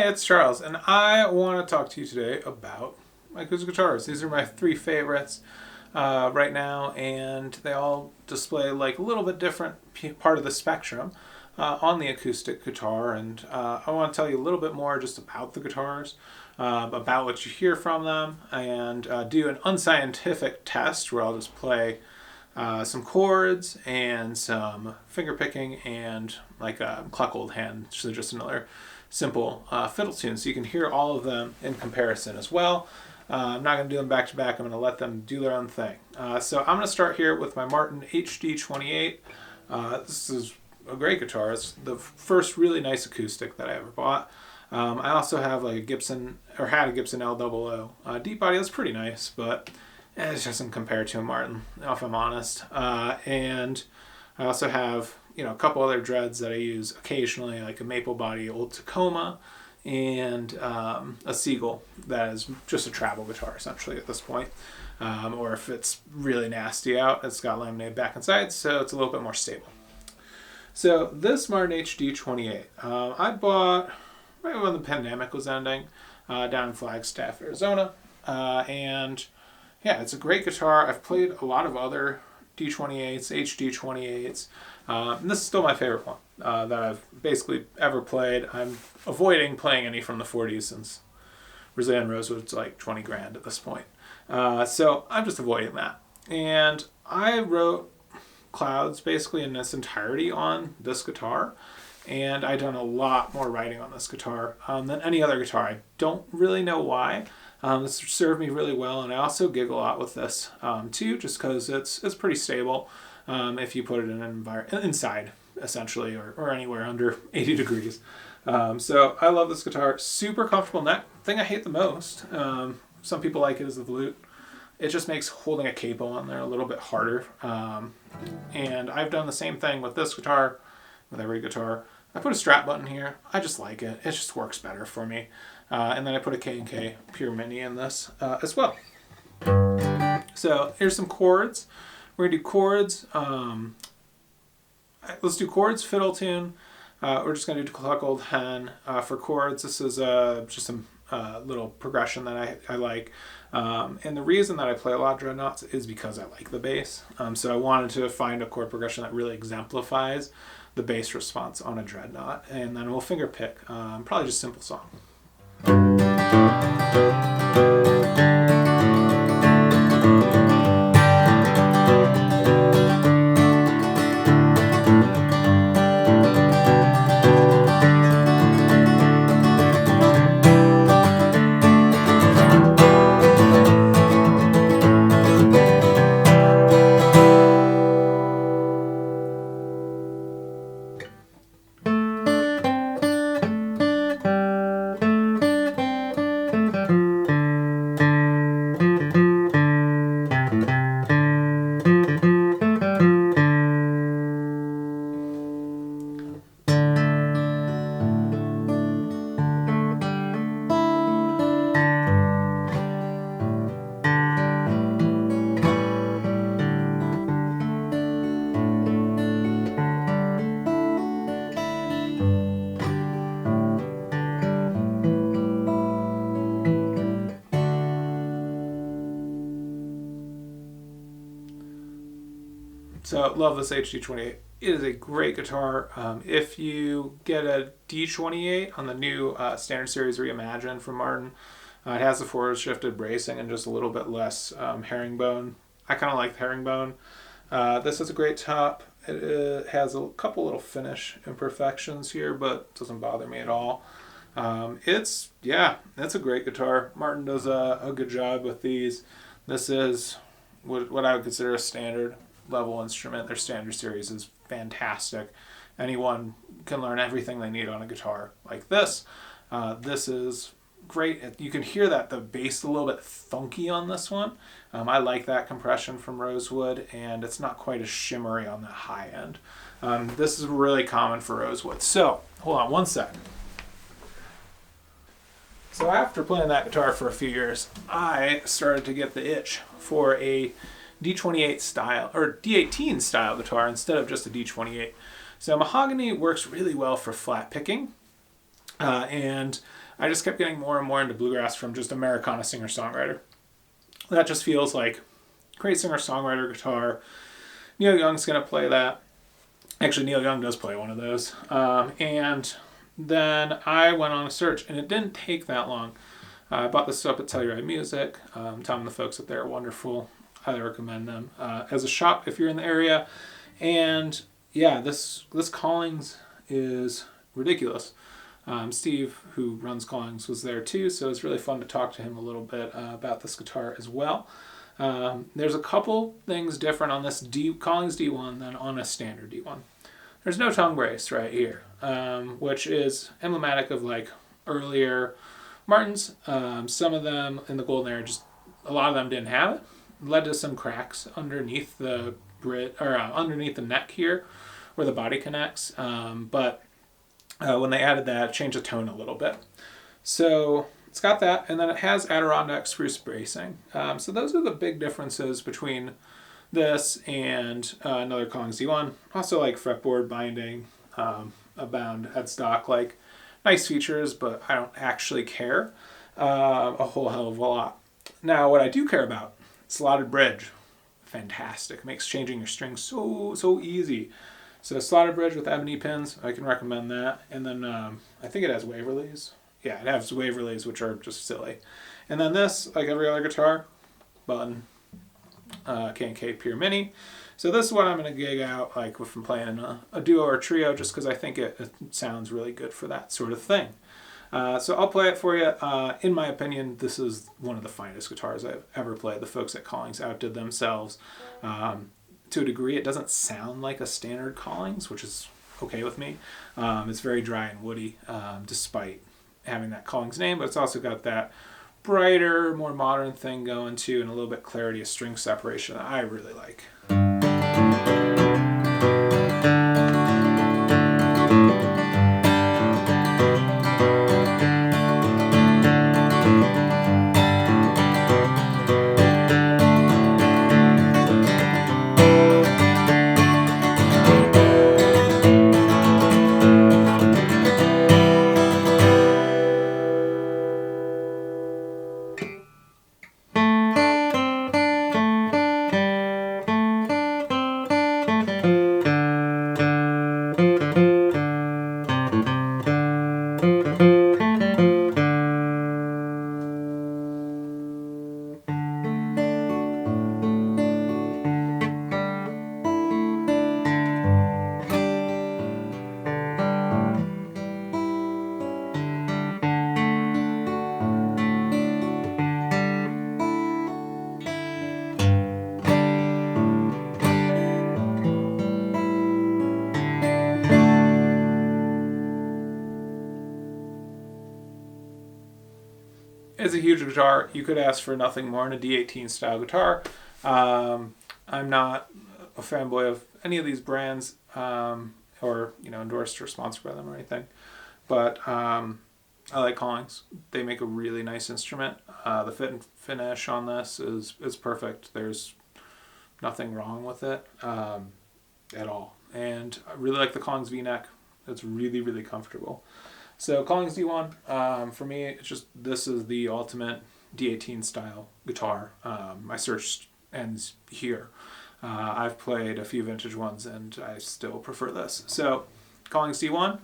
Hey, it's Charles, and I want to talk to you today about my acoustic guitars. These are my three favorites right now, and they all display like a little bit different part of the spectrum on the acoustic guitar. And I want to tell you a little bit more just about the guitars, about what you hear from them, and do an unscientific test where I'll just play some chords and some finger picking and like a cluck old hand, so just another simple fiddle tune, so you can hear all of them in comparison as well. I'm not going to do them back to back. I'm going to let them do their own thing. So I'm going to start here with my Martin HD28. This is a great guitar. It's the first really nice acoustic that I ever bought. I also have like a Gibson, or had a Gibson L00 deep body. That's pretty nice, but it just doesn't compare to a Martin, if I'm honest. And I also have, a couple other dreads that I use occasionally, like a maple body old Tacoma and a Seagull that is just a travel guitar essentially at this point. Or if it's really nasty out, it's got laminated back and sides, so it's a little bit more stable. So this Martin HD28, I bought right when the pandemic was ending down in Flagstaff, Arizona. And yeah, it's a great guitar. I've played a lot of other D28s, HD28s. And this is still my favorite one that I've basically ever played. I'm avoiding playing any from the 40s since Brazilian Rosewood's like 20 grand at this point. So I'm just avoiding that. And I wrote clouds basically in its entirety on this guitar. And I've done a lot more writing on this guitar than any other guitar. I don't really know why. This served me really well, and I also gig a lot with this too, just because it's pretty stable if you put it in an environment inside, essentially, or anywhere under 80 degrees. So I love this guitar. Super comfortable neck. Thing I hate the most, some people like it, is the volute. It just makes holding a capo on there a little bit harder. And I've done the same thing with this guitar, with every guitar. I put a strap button here. I just like it. It just works better for me. And then I put a K&K Pure Mini in this as well. So here's some chords. We're going to do chords. Let's do chords, fiddle tune. We're just going to do Cluck Old Hen for chords. This is just some little progression that I like. And the reason that I play a lot of dreadnoughts is because I like the bass. So I wanted to find a chord progression that really exemplifies the bass response on a dreadnought. And then we'll finger pick, probably just simple song. So love this HD28. It is a great guitar. If you get a D28 on the new Standard Series Reimagined from Martin, it has the forward shifted bracing and just a little bit less herringbone. I kind of like the herringbone. This is a great top. It has a couple little finish imperfections here, but doesn't bother me at all. It's a great guitar. Martin does a good job with these. This is what I would consider a standard level instrument. Their Standard Series is fantastic. Anyone can learn everything they need on a guitar like this. This is great. You can hear that the bass a little bit funky on this one. I like that compression from Rosewood, and it's not quite as shimmery on the high end. This is really common for Rosewood. So hold on one second. So after playing that guitar for a few years, I started to get the itch for a D28 style or D18 style guitar instead of just a D28. So mahogany works really well for flat picking, and I just kept getting more and more into bluegrass from just Americana singer-songwriter. That just feels like great singer-songwriter guitar. Neil Young's going to play that. Actually, Neil Young does play one of those. And then I went on a search, and it didn't take that long. I bought this up at Telluride Music. Tom and the folks up there are wonderful. Highly recommend them as a shop if you're in the area. And yeah, this Collings is ridiculous. Steve, who runs Collings, was there too, so it's really fun to talk to him a little bit about this guitar as well. There's a couple things different on this Collings D1 than on a standard D1. There's no tongue brace right here, which is emblematic of like earlier Martins. Some of them in the golden era, just a lot of them didn't have it. Led to some cracks underneath the underneath the neck here, where the body connects. But when they added that, it changed the tone a little bit. So it's got that, and then it has Adirondack spruce bracing. So those are the big differences between this and another Collings D1. Also like fretboard binding, a bound headstock, like nice features, but I don't actually care a whole hell of a lot. Now what I do care about, slotted bridge. Fantastic. Makes changing your strings so easy. So slotted bridge with ebony pins, I can recommend that. And then I think it has Waverleys. Yeah, it has Waverleys, which are just silly. And then this, like every other guitar, button, K&K Pure Mini. So this is what I'm going to gig out like if I'm playing a duo or a trio, just because I think it sounds really good for that sort of thing. So I'll play it for you. In my opinion, this is one of the finest guitars I've ever played. The folks at Collings outdid themselves. To a degree, it doesn't sound like a standard Collings, which is okay with me. It's very dry and woody, despite having that Collings name, but it's also got that brighter, more modern thing going too, and a little bit clarity of string separation that I really like. It's a huge guitar. You could ask for nothing more in a D18 style guitar. I'm not a fanboy of any of these brands, or endorsed or sponsored by them or anything, but I like Collings. They make a really nice instrument. The fit and finish on this is perfect. There's nothing wrong with it at all, and I really like the Collings V-neck. It's really, really comfortable. So Collings D1, for me, this is the ultimate D18 style guitar. My search ends here. I've played a few vintage ones and I still prefer this. So Collings D1,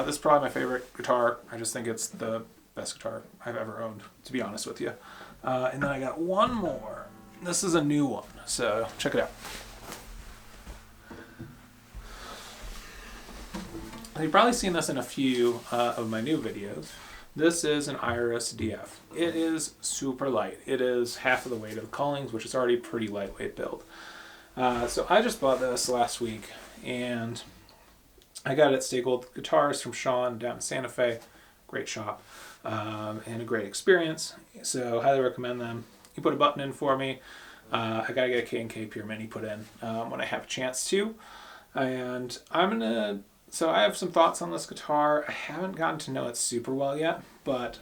this is probably my favorite guitar. I just think it's the best guitar I've ever owned, to be honest with you. And then I got one more. This is a new one, so check it out. You've probably seen this in a few of my new videos. This is an Iris DF. It is super light. It is half of the weight of the Collings, which is already pretty lightweight build. So I just bought this last week, and I got it at Stay Gold Guitars from Sean down in Santa Fe. Great shop, and a great experience. So highly recommend them. He put a button in for me. I gotta get a K&K Pure Mini put in when I have a chance to. And so I have some thoughts on this guitar. I haven't gotten to know it super well yet, but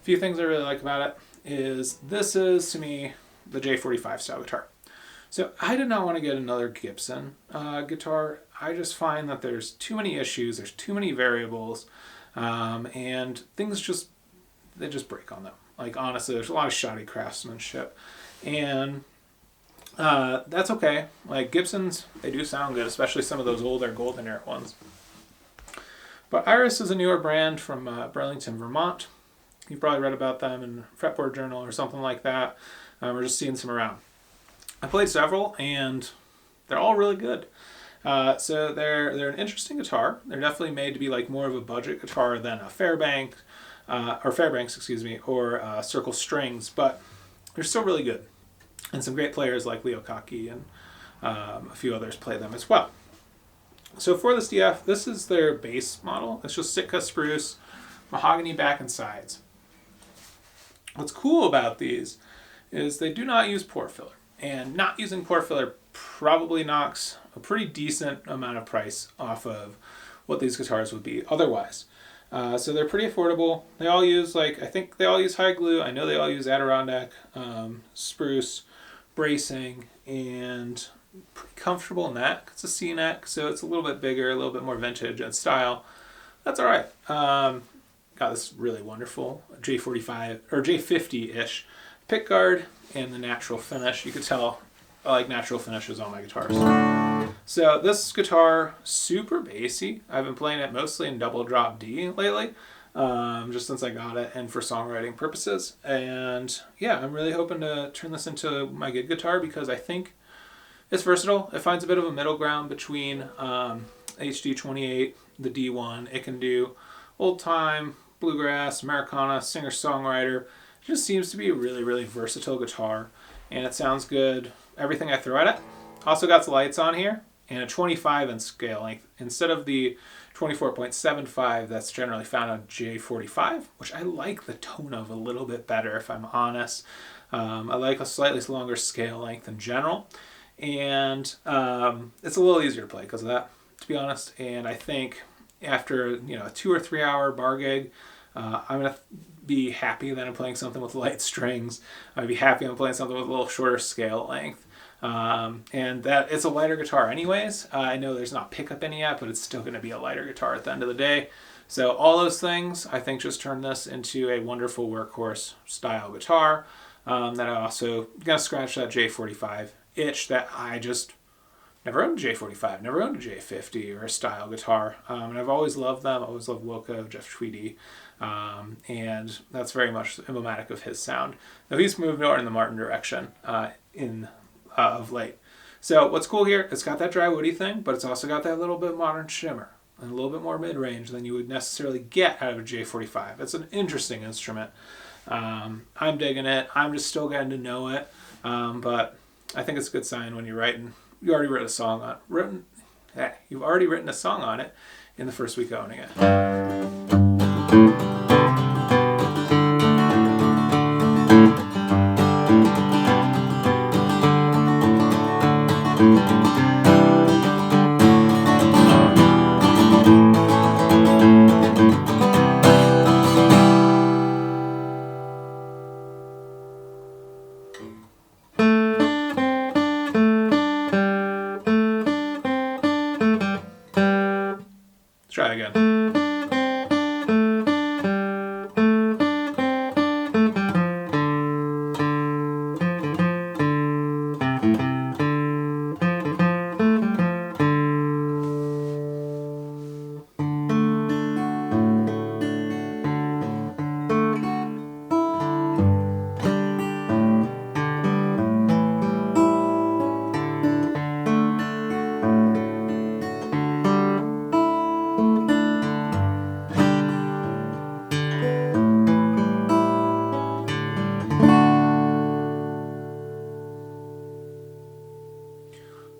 a few things I really like about it is this is, to me, the J45 style guitar. So I did not want to get another Gibson guitar. I just find that there's too many issues, there's too many variables, and things just they just break on them. Like, honestly, there's a lot of shoddy craftsmanship, and that's okay. Like, Gibsons, they do sound good, especially some of those older golden era ones. But Iris is a newer brand from Burlington, Vermont. You've probably read about them in Fretboard Journal or something like that. We're just seeing some around. I played several, and they're all really good. So they're an interesting guitar. They're definitely made to be like more of a budget guitar than a Fairbanks, or Circle Strings, but they're still really good. And some great players like Leo Kaki and a few others play them as well. So for this DF, this is their base model. It's just Sitka spruce, mahogany back and sides. What's cool about these is they do not use pore filler. And not using pore filler probably knocks a pretty decent amount of price off of what these guitars would be otherwise. So they're pretty affordable. They all use, I think they all use high glue. I know they all use Adirondack spruce bracing, and pretty comfortable neck. It's a C neck, so it's a little bit bigger, a little bit more vintage in style. That's all right. Got this really wonderful J45 or J50-ish pick guard and the natural finish. You could tell I like natural finishes on my guitars. So this guitar, super bassy. I've been playing it mostly in double drop D lately, just since I got it and for songwriting purposes. And yeah, I'm really hoping to turn this into my gig guitar because I think it's versatile. It finds a bit of a middle ground between HD-28, the D1. It can do old time, bluegrass, Americana, singer-songwriter. It just seems to be a really, really versatile guitar, and it sounds good everything I throw at it. Also got the lights on here and a 25 in scale length instead of the 24.75 that's generally found on J45, which I like the tone of a little bit better if I'm honest. I like a slightly longer scale length in general, and it's a little easier to play because of that, to be honest. And I think after a 2 or 3 hour bar gig, I'm gonna be happy that I'm playing something with light strings. I'd be happy I'm playing something with a little shorter scale length, and that it's a lighter guitar anyways. I know there's not pickup in it yet, but it's still going to be a lighter guitar at the end of the day. So all those things I think just turn this into a wonderful workhorse style guitar. That I also gonna scratch that J45 itch that I just never owned a J45, never owned a J50 or a style guitar. And I've always loved them. I always loved Wilco, Jeff Tweedy. And that's very much emblematic of his sound. Now he's moved more in the Martin direction of late. So what's cool here, it's got that dry woody thing, but it's also got that little bit modern shimmer and a little bit more mid-range than you would necessarily get out of a J45. It's an interesting instrument. I'm digging it. I'm just still getting to know it. But I think it's a good sign when you're writing. You've already written a song on it in the first week of owning it. Let's try it again.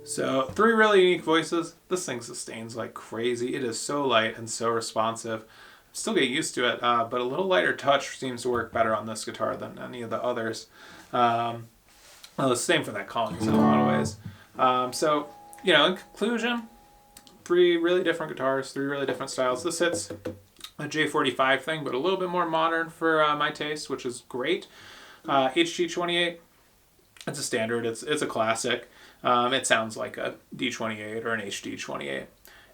So 3 really unique voices. This thing sustains like crazy. It is so light and so responsive. Still get used to it, but a little lighter touch seems to work better on this guitar than any of the others. Well, the same for that Collings in a lot of ways. So, in conclusion, 3 really different guitars, 3 really different styles. This hits a J45 thing, but a little bit more modern for my taste, which is great. HD28, it's a standard. It's a classic. It sounds like a D28 or an HD28.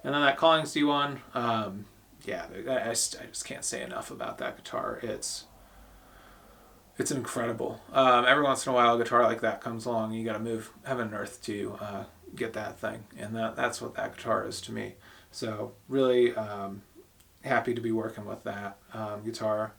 And then that Collings D1, I just can't say enough about that guitar. It's It's incredible. Every once in a while, a guitar like that comes along, and you got to move heaven and earth to get that thing, and that's what that guitar is to me. So really happy to be working with that guitar.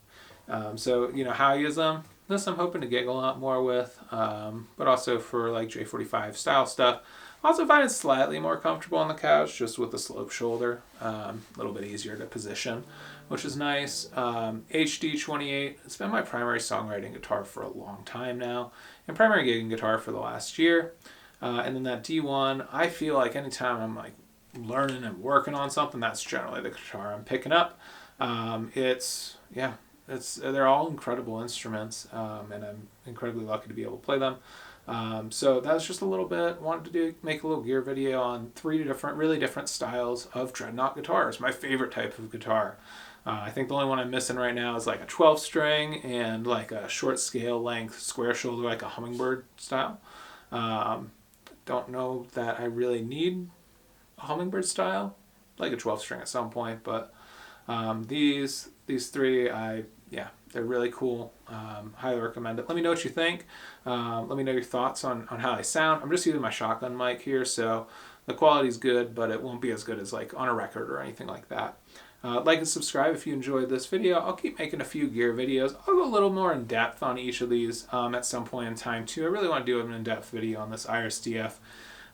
So how I use them. This I'm hoping to gig a lot more with, but also for like J45 style stuff. I also find it slightly more comfortable on the couch, just with the slope shoulder, a little bit easier to position, which is nice. HD-28, it's been my primary songwriting guitar for a long time now, and primary gigging guitar for the last year. And then that D1, I feel like anytime I'm like learning and working on something, that's generally the guitar I'm picking up. They're all incredible instruments, and I'm incredibly lucky to be able to play them. So that was just a little bit. Wanted to make a little gear video on 3 really different styles of dreadnought guitars. My favorite type of guitar. I think the only one I'm missing right now is like a 12 string and like a short scale length square shoulder, like a hummingbird style. Don't know that I really need a hummingbird style, like a 12 string at some point, but these 3, they're really cool. Highly recommend it. Let me know what you think. Let me know your thoughts on how they sound. I'm just using my shotgun mic here, so the quality's good, but it won't be as good as like on a record or anything like that. Like and subscribe if you enjoyed this video. I'll keep making a few gear videos. I'll go a little more in depth on each of these at some point in time too. I really want to do an in-depth video on this Iris DF.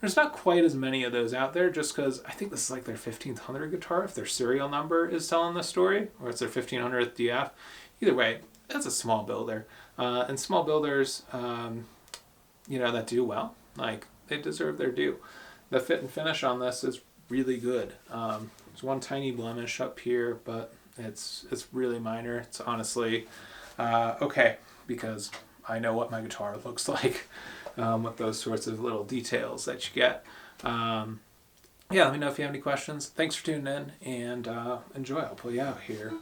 There's not quite as many of those out there, just because I think this is like their 1500 guitar, if their serial number is telling the story, or it's their 1500th DF. Either way, that's a small builder. And small builders, that do well, like, they deserve their due. The fit and finish on this is really good. There's one tiny blemish up here, but it's really minor. It's honestly okay, because I know what my guitar looks like with those sorts of little details that you get. Let me know if you have any questions. Thanks for tuning in, and enjoy. I'll pull you out here.